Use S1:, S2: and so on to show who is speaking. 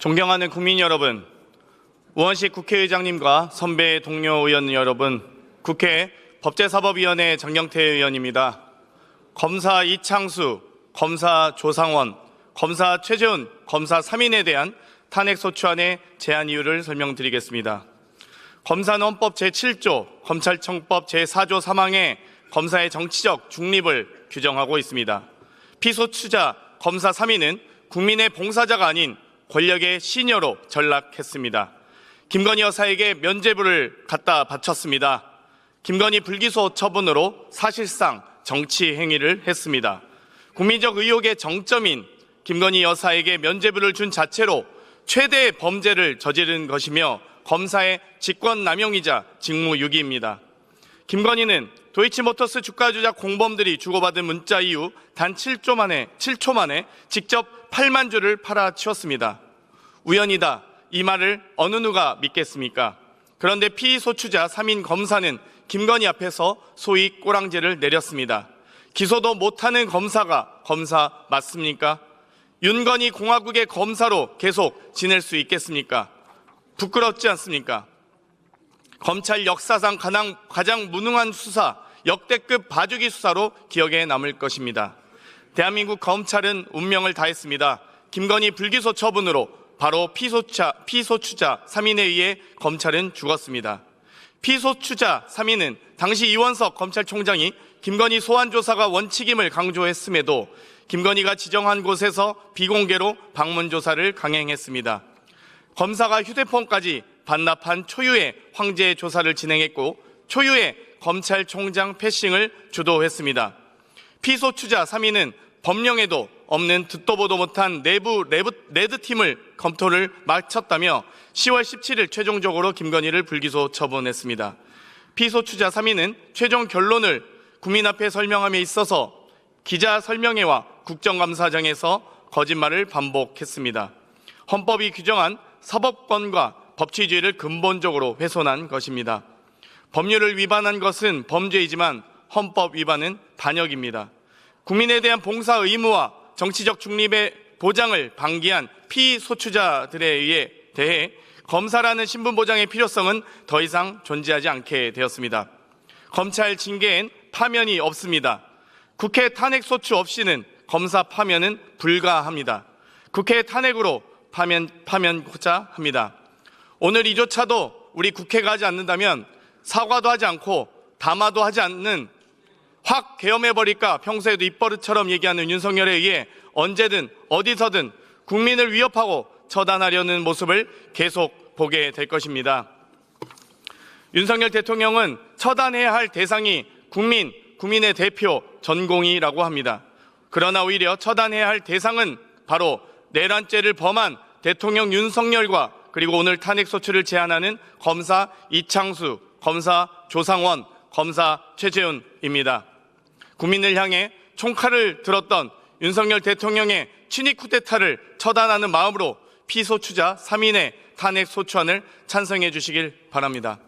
S1: 존경하는 국민 여러분, 우원식 국회의장님과 선배 동료 의원 여러분, 국회 법제사법위원회 장경태 의원입니다. 검사 이창수, 검사 조상원, 검사 최재훈, 검사 3인에 대한 탄핵소추안의 제안 이유를 설명드리겠습니다. 검사는 헌법 제7조, 검찰청법 제4조 3항에 검사의 정치적 중립을 규정하고 있습니다. 피소추자 검사 3인은 국민의 봉사자가 아닌 권력의 시녀로 전락했습니다. 김건희 여사에게 면죄부를 갖다 바쳤습니다. 김건희 불기소 처분으로 사실상 정치 행위를 했습니다. 국민적 의혹의 정점인 김건희 여사에게 면죄부를 준 자체로 최대의 범죄를 저지른 것이며 검사의 직권남용이자 직무유기입니다. 김건희는 도이치모터스 주가 조작 공범들이 주고받은 문자 이후 단 7초 만에 직접 8만 주를 팔아치웠습니다. 우연이다, 이 말을 어느 누가 믿겠습니까? 그런데 피소추자 3인 검사는 김건희 앞에서 소위 꼬랑지를 내렸습니다. 기소도 못하는 검사가 검사 맞습니까? 윤건희 공화국의 검사로 계속 지낼 수 있겠습니까? 부끄럽지 않습니까? 검찰 역사상 가장 무능한 수사, 역대급 봐주기 수사로 기억에 남을 것입니다. 대한민국 검찰은 운명을 다했습니다. 김건희 불기소 처분으로 바로 피소추자 3인에 의해 검찰은 죽었습니다. 피소추자 3인은 당시 이원석 검찰총장이 김건희 소환조사가 원칙임을 강조했음에도 김건희가 지정한 곳에서 비공개로 방문조사를 강행했습니다. 검사가 휴대폰까지 반납한 초유의 황제 조사를 진행했고 초유의 검찰총장 패싱을 주도했습니다. 피소추자 3인은 법령에도 없는 듣도 보도 못한 내부 레드팀을 검토를 마쳤다며 10월 17일 최종적으로 김건희를 불기소 처분했습니다. 피소추자 3인은 최종 결론을 국민 앞에 설명함에 있어서 기자 설명회와 국정감사장에서 거짓말을 반복했습니다. 헌법이 규정한 사법권과 법치주의를 근본적으로 훼손한 것입니다. 법률을 위반한 것은 범죄이지만 헌법 위반은 반역입니다. 국민에 대한 봉사 의무와 정치적 중립의 보장을 방기한 피소추자들에 대해 검사라는 신분 보장의 필요성은 더 이상 존재하지 않게 되었습니다. 검찰 징계엔 파면이 없습니다. 국회 탄핵소추 없이는 검사 파면은 불가합니다. 국회 탄핵으로 파면고자 합니다. 오늘 이조차도 우리 국회가 하지 않는다면 사과도 하지 않고 담화도 하지 않는 확 계엄해버릴까 평소에도 입버릇처럼 얘기하는 윤석열에 의해 언제든 어디서든 국민을 위협하고 처단하려는 모습을 계속 보게 될 것입니다. 윤석열 대통령은 처단해야 할 대상이 국민의 대표 전공의라고 합니다. 그러나 오히려 처단해야 할 대상은 바로 내란죄를 범한 대통령 윤석열과 그리고 오늘 탄핵소추를 제안하는 검사 이창수, 검사 조상원, 검사 최재훈입니다. 국민을 향해 총칼을 들었던 윤석열 대통령의 친위 쿠데타를 처단하는 마음으로 피소추자 3인의 탄핵소추안을 찬성해 주시길 바랍니다.